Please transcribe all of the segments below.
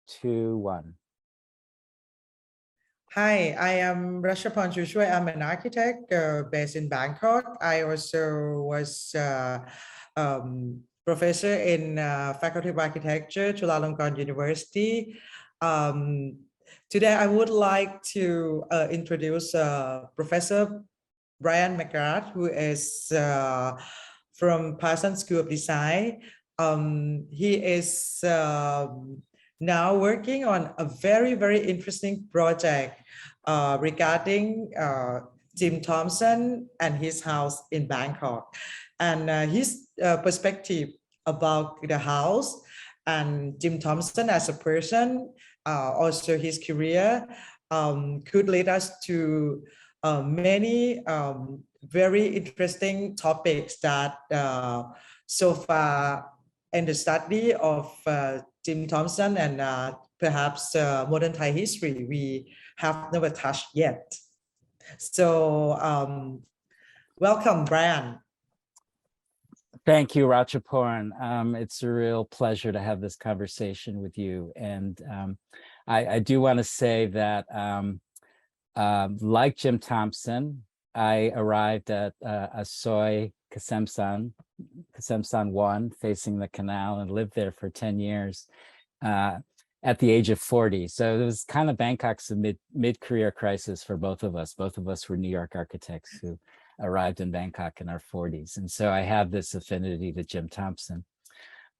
two, one. Hi, I am Rashapan Chushwe. I'm an architect based in Bangkok. I also was professor in Faculty of Architecture, Chulalongkorn University. Today, I would like to introduce Professor Brian McGrath, who is from Parsons School of Design. He is now working on a very, very interesting project regarding Jim Thompson and his house in Bangkok. And his perspective about the house and Jim Thompson as a person, also his career, could lead us to many very interesting topics that so far in the study of Jim Thompson and perhaps modern Thai history we have never touched yet. So welcome, Brian. Thank you, Rachaporn. It's a real pleasure to have this conversation with you. And I do want to say that like Jim Thompson, I arrived at Asoy Kasemsan 1, facing the canal, and lived there for 10 years at the age of 40. So it was kind of Bangkok's mid-career crisis for both of us. Both of us were New York architects who arrived in Bangkok in our 40s. And so I have this affinity to Jim Thompson.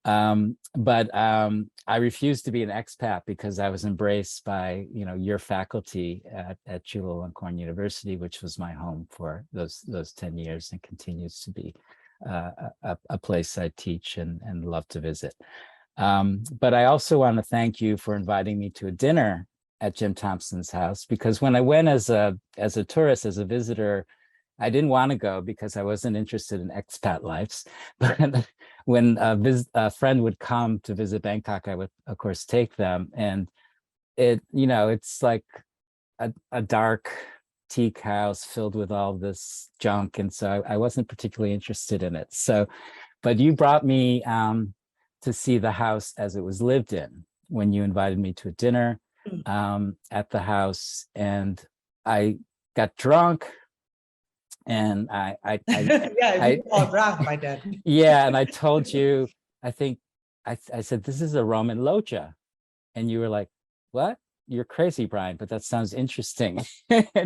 But I refused to be an expat because I was embraced by, your faculty at Chulalongkorn University, which was my home for those 10 years and continues to be a place I teach and love to visit. But I also want to thank you for inviting me to a dinner at Jim Thompson's house, because when I went as a tourist, as a visitor, I didn't want to go because I wasn't interested in expat lives. But when a friend would come to visit Bangkok, I would, of course, take them. And it's like a dark teak house filled with all this junk. And so I wasn't particularly interested in it. So, but you brought me to see the house as it was lived in when you invited me to a dinner at the house. And I got drunk. And you all drunk by then. Yeah, and I told you, I think I said, this is a Roman logia. And you were like, what? You're crazy, Brian, but that sounds interesting.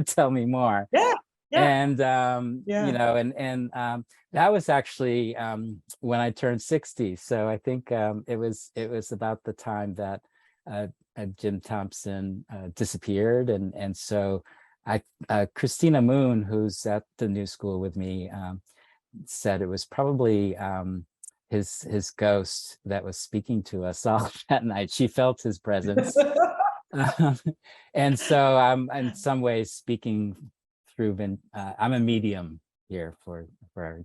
Tell me more. Yeah. And that was actually when I turned 60. So I think it was about the time that Jim Thompson disappeared, and so Christina Moon, who's at the New School with me, said it was probably his ghost that was speaking to us all that night. She felt his presence. And so I'm in some ways speaking through, I'm a medium here for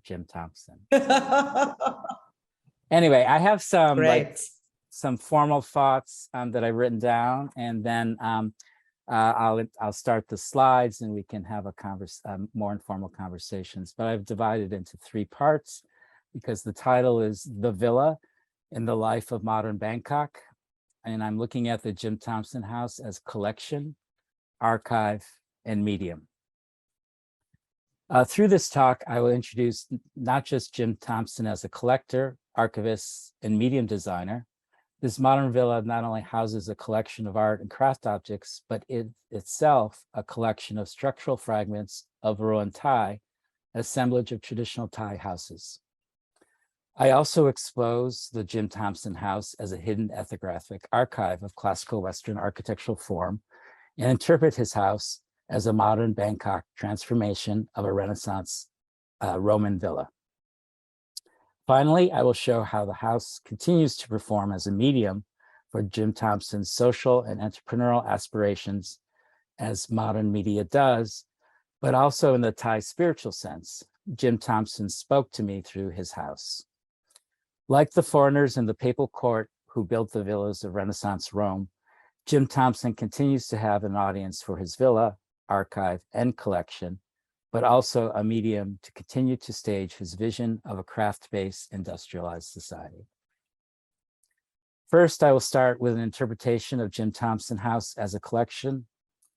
Jim Thompson. Anyway, I have some formal thoughts that I've written down, and then I'll start the slides and we can have more informal conversations. But I've divided into 3 parts because the title is The Villa in the Life of Modern Bangkok. And I'm looking at the Jim Thompson House as collection, archive, and medium. Through this talk, I will introduce not just Jim Thompson as a collector, archivist, and medium designer. This modern villa not only houses a collection of art and craft objects, but itself a collection of structural fragments of Ruen Thai, an assemblage of traditional Thai houses. I also expose the Jim Thompson House as a hidden ethnographic archive of classical Western architectural form, and interpret his house as a modern Bangkok transformation of a Renaissance Roman villa. Finally, I will show how the house continues to perform as a medium for Jim Thompson's social and entrepreneurial aspirations, as modern media does, but also in the Thai spiritual sense. Jim Thompson spoke to me through his house. Like the foreigners in the papal court who built the villas of Renaissance Rome, Jim Thompson continues to have an audience for his villa, archive, and collection, but also a medium to continue to stage his vision of a craft-based industrialized society. First, I will start with an interpretation of Jim Thompson House as a collection,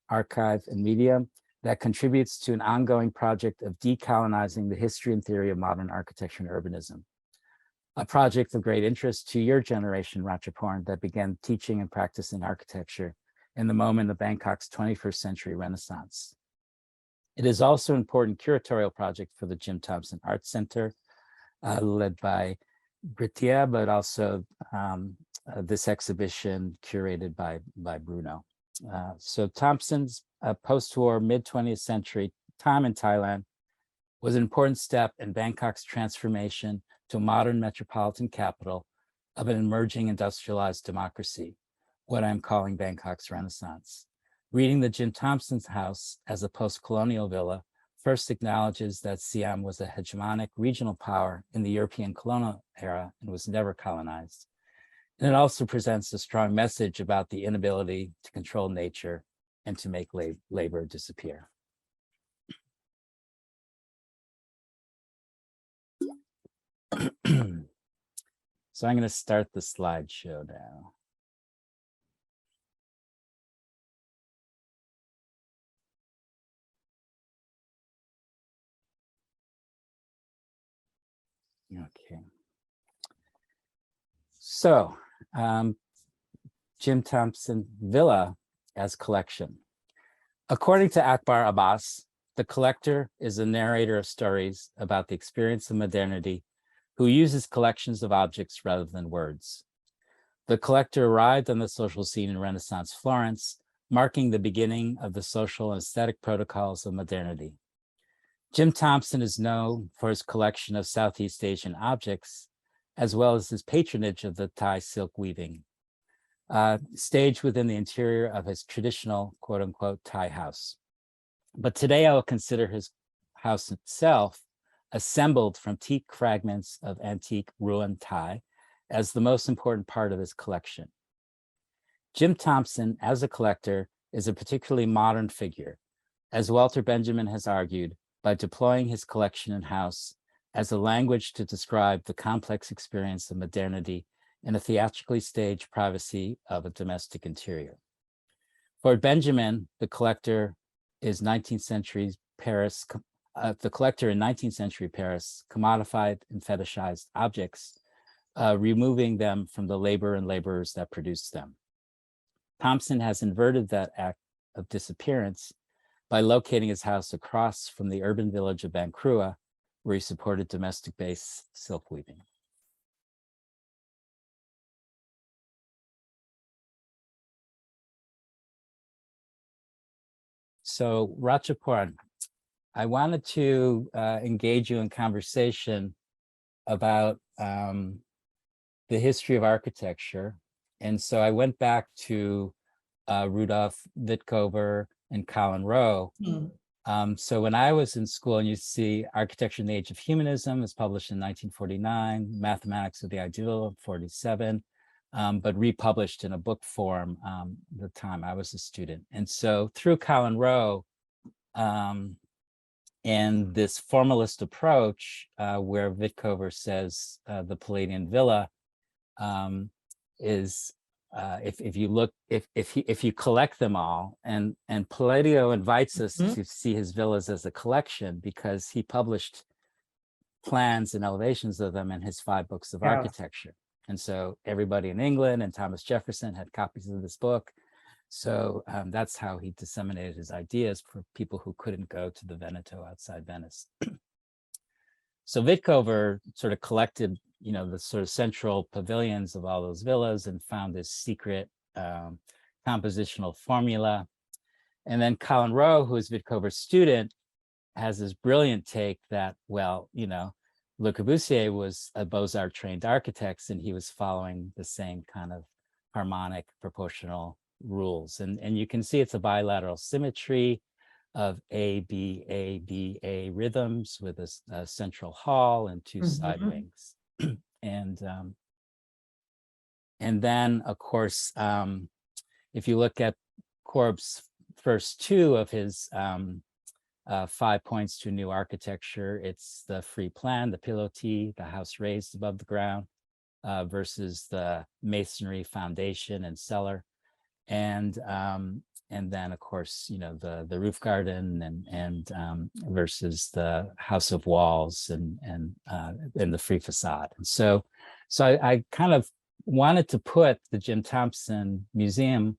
archive, and medium that contributes to an ongoing project of decolonizing the history and theory of modern architecture and urbanism, a project of great interest to your generation, Ratchaporn, that began teaching and practicing architecture in the moment of Bangkok's 21st century Renaissance. It is also an important curatorial project for the Jim Thompson Art Center, led by Britia, but also this exhibition curated by Bruno. So Thompson's post-war mid-20th century time in Thailand was an important step in Bangkok's transformation to a modern metropolitan capital of an emerging industrialized democracy, what I'm calling Bangkok's Renaissance. Reading the Jim Thompson House as a post-colonial villa first acknowledges that Siam was a hegemonic regional power in the European colonial era and was never colonized. And it also presents a strong message about the inability to control nature and to make labor disappear. So I'm going to start the slideshow now. Okay. So Jim Thompson Villa as collection. According to Akbar Abbas, the collector is a narrator of stories about the experience of modernity who uses collections of objects rather than words. The collector arrived on the social scene in Renaissance Florence, marking the beginning of the social and aesthetic protocols of modernity. Jim Thompson is known for his collection of Southeast Asian objects, as well as his patronage of the Thai silk weaving, staged within the interior of his traditional, quote unquote, Thai house. But today I will consider his house itself, assembled from teak fragments of antique Ruen Thai, as the most important part of his collection. Jim Thompson, as a collector, is a particularly modern figure, as Walter Benjamin has argued, by deploying his collection and house as a language to describe the complex experience of modernity in a theatrically staged privacy of a domestic interior. For Benjamin, the collector is 19th century Paris, the collector in 19th century Paris commodified and fetishized objects, removing them from the labor and laborers that produced them. Thompson has inverted that act of disappearance by locating his house across from the urban village of Ban Krua, where he supported domestic-based silk weaving. So Ratchaporn, I wanted to engage you in conversation about the history of architecture. And so I went back to Rudolf Wittkover and Colin Rowe. So when I was in school, and you see Architecture in the Age of Humanism was published in 1949, Mathematics of the Ideal, 47, but republished in a book form the time I was a student. And so through Colin Rowe and this formalist approach where Wittkover says the Palladian villa is if you look, if you collect them all, and Palladio invites us to see his villas as a collection because he published plans and elevations of them in his 5 books of architecture. And so everybody in England and Thomas Jefferson had copies of this book. So that's how he disseminated his ideas for people who couldn't go to the Veneto outside Venice. So Wittkover sort of collected, you know, the sort of central pavilions of all those villas and found this secret compositional formula. And then Colin Rowe, who is Wittkover's student, has this brilliant take that, well, you know, Le Corbusier was a Beaux-Arts trained architect, and he was following the same kind of harmonic proportional rules. And you can see it's a bilateral symmetry of A, B, A, B, A rhythms with a central hall and 2 side wings. And then, of course, if you look at Korb's first 2 of his 5 points to new architecture, it's the free plan, the pilotis, the house raised above the ground. versus the masonry foundation and cellar. And then, of course, the roof garden and versus the house of walls and the free facade. And so I kind of wanted to put the Jim Thompson Museum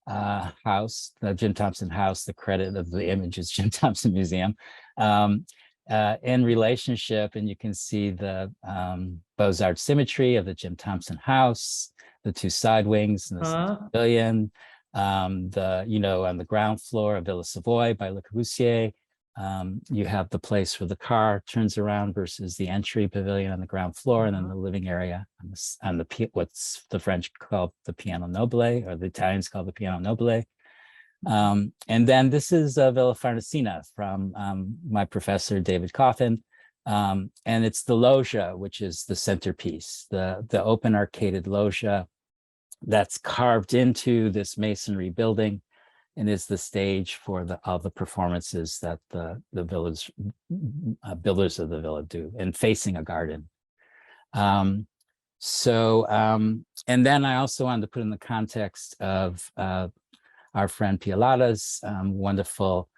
house, the Jim Thompson House, the credit of the image is Jim Thompson Museum, in relationship, and you can see the Beaux-Arts symmetry of the Jim Thompson House, the two side wings and the pavilion. On the ground floor of Villa Savoy by Le Corbusier, you have the place where the car turns around versus the entry pavilion on the ground floor, and then the living area on the what's the French called the piano nobile, or the Italians call the piano nobile. And then this is Villa Farnesina from my professor David Coffin, and it's the loggia, which is the centerpiece, the open arcaded loggia that's carved into this masonry building and is the stage for all the performances that the builders of the villa do, and facing a garden. And then I also wanted to put in the context of our friend Pialata's wonderful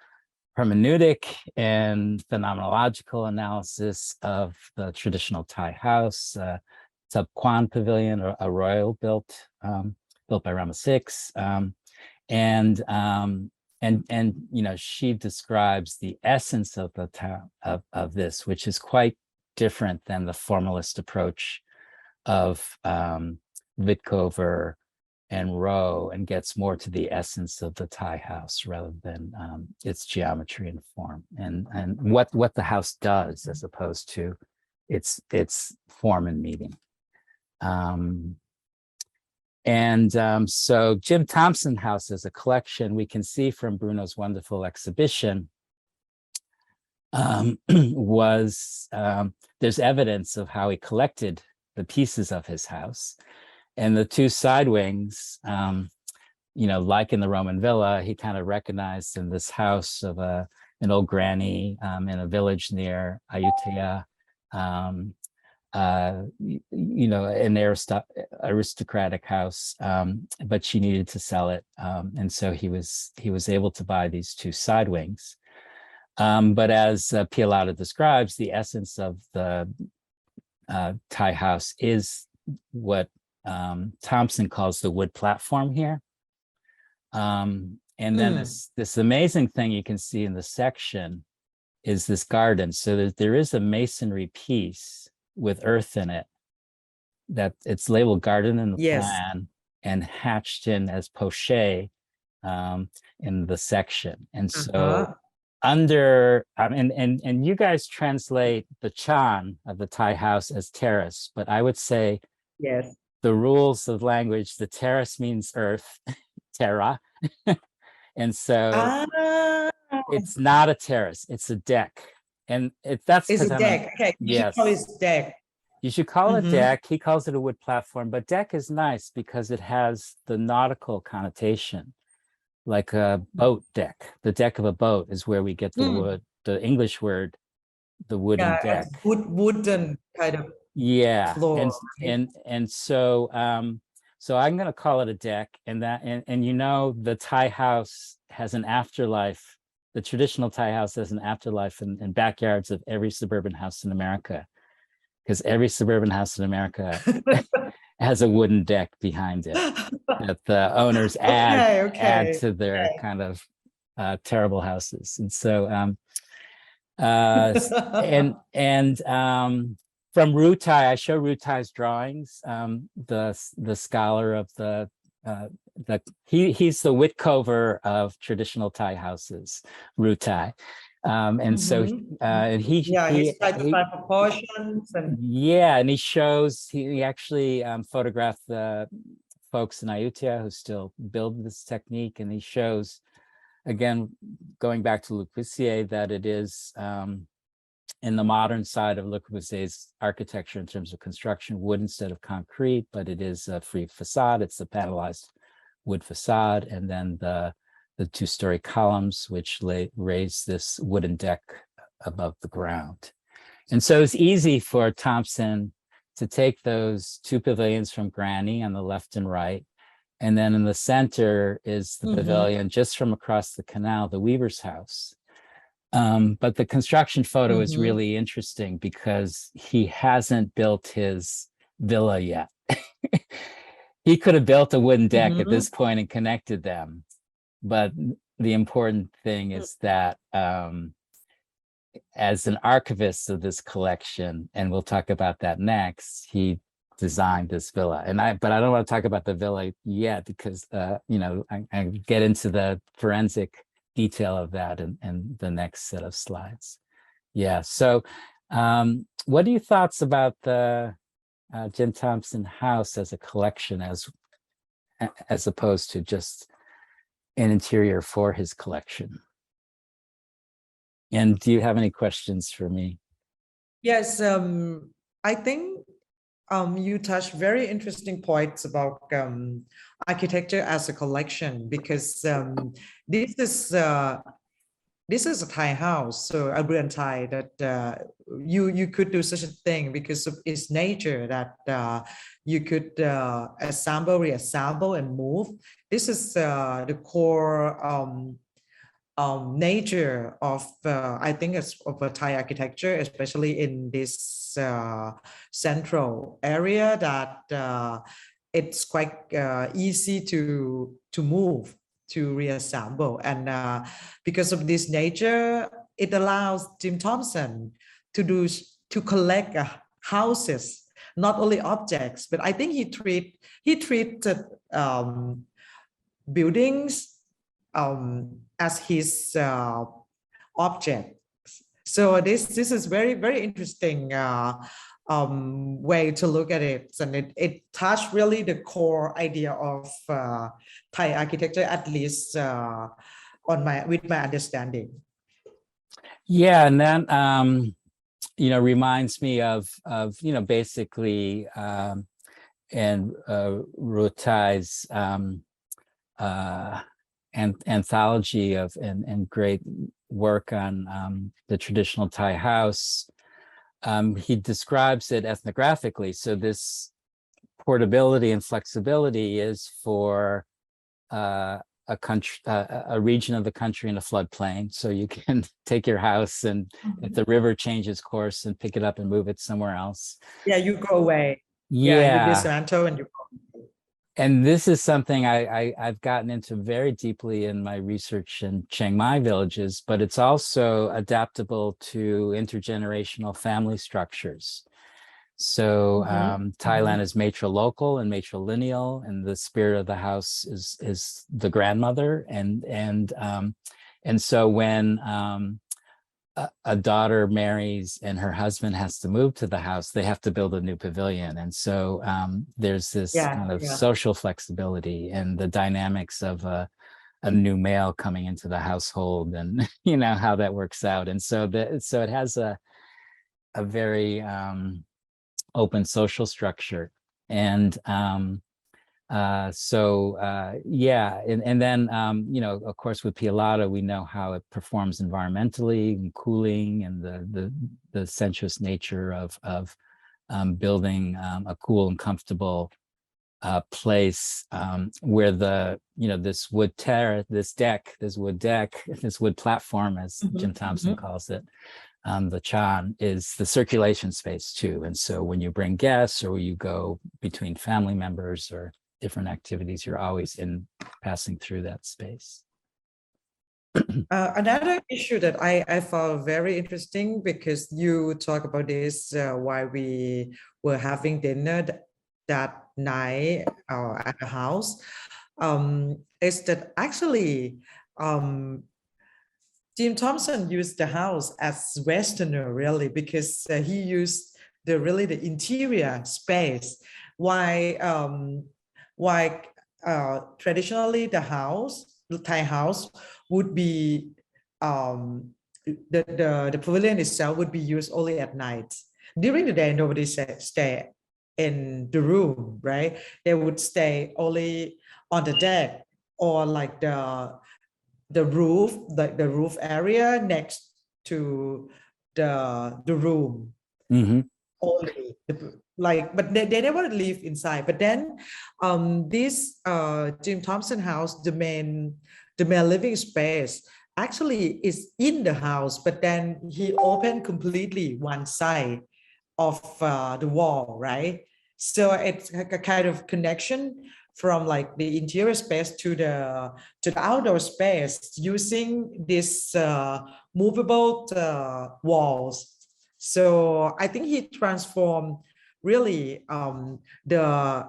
hermeneutic and phenomenological analysis of the traditional Thai house, Sub Kwan Pavilion, or a royal built by Rama VI, and she describes the essence of the town of this, which is quite different than the formalist approach of Vitkover and Rowe, and gets more to the essence of the Thai house rather than its geometry and form, and what the house does as opposed to its form and meaning. So Jim Thompson House as a collection, we can see from Bruno's wonderful exhibition, there's evidence of how he collected the pieces of his house. And the two side wings, like in the Roman villa, he kind of recognized in this house of an old granny in a village near Ayutthaya, an aristocratic house, but she needed to sell it, and so he was able to buy these two side wings. But as Pialata describes, the essence of the Thai house is what Thompson calls the wood platform here. And then this amazing thing you can see in the section is this garden. So there is a masonry piece with earth in it that it's labeled garden in the plan and hatched in as poche in the section. And so under and you guys translate the chan of the Thai house as terrace, but I would say the rules of language, the terrace means earth, terra. And so it's not a terrace, it's a deck. And that's it's a deck. Okay, you should call it deck. You should call it deck. He calls it a wood platform, but deck is nice because it has the nautical connotation, like a boat deck. The deck of a boat is where we get the wood, the English word, the wooden deck. Wooden kind of floor. And so so I'm going to call it a deck, and the Thai house has an afterlife. The traditional Thai house has an afterlife in backyards of every suburban house in America, because every suburban house in America has a wooden deck behind it that the owners add to their kind of terrible houses. And so from Ruen Thai, I show Ruen Thai's drawings. The scholar of he's the Whitcover of traditional Thai houses, Ruen Thai. And so he tried to find proportions and he actually photographed the folks in Ayutthaya who still build this technique, and he shows, again, going back to Le Corbusier, that it is in the modern side of Le Corbusier's architecture in terms of construction, wood instead of concrete, but it is a free facade. It's the panelized wood facade, and then the two-story columns which raise this wooden deck above the ground. And so it's easy for Thompson to take those two pavilions from Granny on the left and right. And then in the center is the pavilion just from across the canal, the weaver's house. But the construction photo is really interesting because he hasn't built his villa yet. He could have built a wooden deck at this point and connected them. But the important thing is that as an archivist of this collection, and we'll talk about that next, he designed this villa. But I don't want to talk about the villa yet because you know, I get into the forensic detail of that in the next set of slides. Yeah. So what are your thoughts about the Jim Thompson House as a collection as opposed to just an interior for his collection? And do you have any questions for me? Yes, I think you touched very interesting points about architecture as a collection, because this is a Thai house, so a Ruen Thai, that you could do such a thing because of its nature, that you could assemble, reassemble, and move. This is the core nature of I think it's of a Thai architecture, especially in this central area, that it's quite easy to move, to reassemble, and because of this nature, it allows Jim Thompson to collect houses, not only objects, but I think he treated buildings as his object. So this is very interesting way to look at it, and it touched really the core idea of Thai architecture, at least with my understanding. Yeah, and that you know, reminds me of you know, basically and Ruen Thai's anthology of and great work on the traditional Thai house. He describes it ethnographically. So this portability and flexibility is for a country, a region of the country in a floodplain. So you can take your house, and if the river changes course, and pick it up and move it somewhere else. Yeah, you go away. Yeah, you dismantle and you go. And this is something I've gotten into very deeply in my research in Chiang Mai villages, but it's also adaptable to intergenerational family structures. So Thailand is matrilocal and matrilineal, and the spirit of the house is the grandmother, and so when a daughter marries and her husband has to move to the house, they have to build a new pavilion. And so there's this kind of social flexibility and the dynamics of a new male coming into the household, and you know how that works out. And so it has a very open social structure. And yeah, and then you know, of course, with Pialata, we know how it performs environmentally and cooling, and the sensuous nature of building a cool and comfortable place where you know, this wood terrace, this wood platform, as Jim Thompson calls it, the chan, is the circulation space too. And so when you bring guests, or you go between family members or different activities, you're always passing through that space. Another issue that I found very interesting, because you talk about this while we were having dinner that night at the house, is that actually Jim Thompson used the house as Westerner, really, because he used the interior space. Why traditionally the Thai house would be the pavilion itself would be used only at night. During the day, nobody stay in the room, right? They would stay only on the deck, or like the roof, the roof area next to the room. only. Like, but they never live inside. But then this Jim Thompson House, the main living space actually is in the house, but then he opened completely one side of the wall, right? So it's a kind of connection from like the interior space to the outdoor space using this movable walls. So I think he transformed really um, the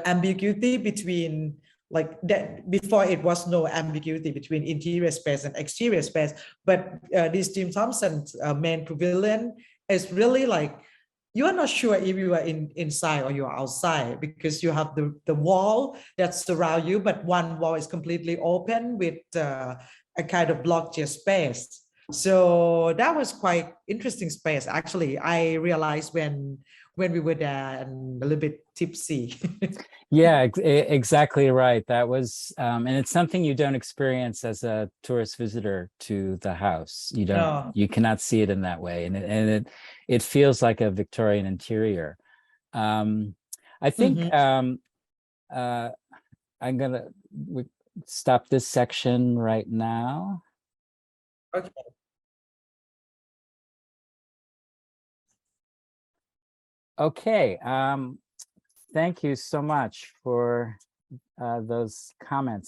ambiguity between like that. Before it was no ambiguity between interior space and exterior space, but this Jim Thompson's main pavilion is really like you are not sure if you are inside or you're outside, because you have the wall that surround you, but one wall is completely open with a kind of logia space. So that was quite interesting space. Actually, I realized when we were there and a little bit tipsy. Yeah, exactly right. That was, and it's something you don't experience as a tourist visitor to the house. No. You cannot see it in that way, and it feels like a Victorian interior. I think Mhm. I'm gonna stop this section right now. Okay. Okay. Thank you so much for those comments.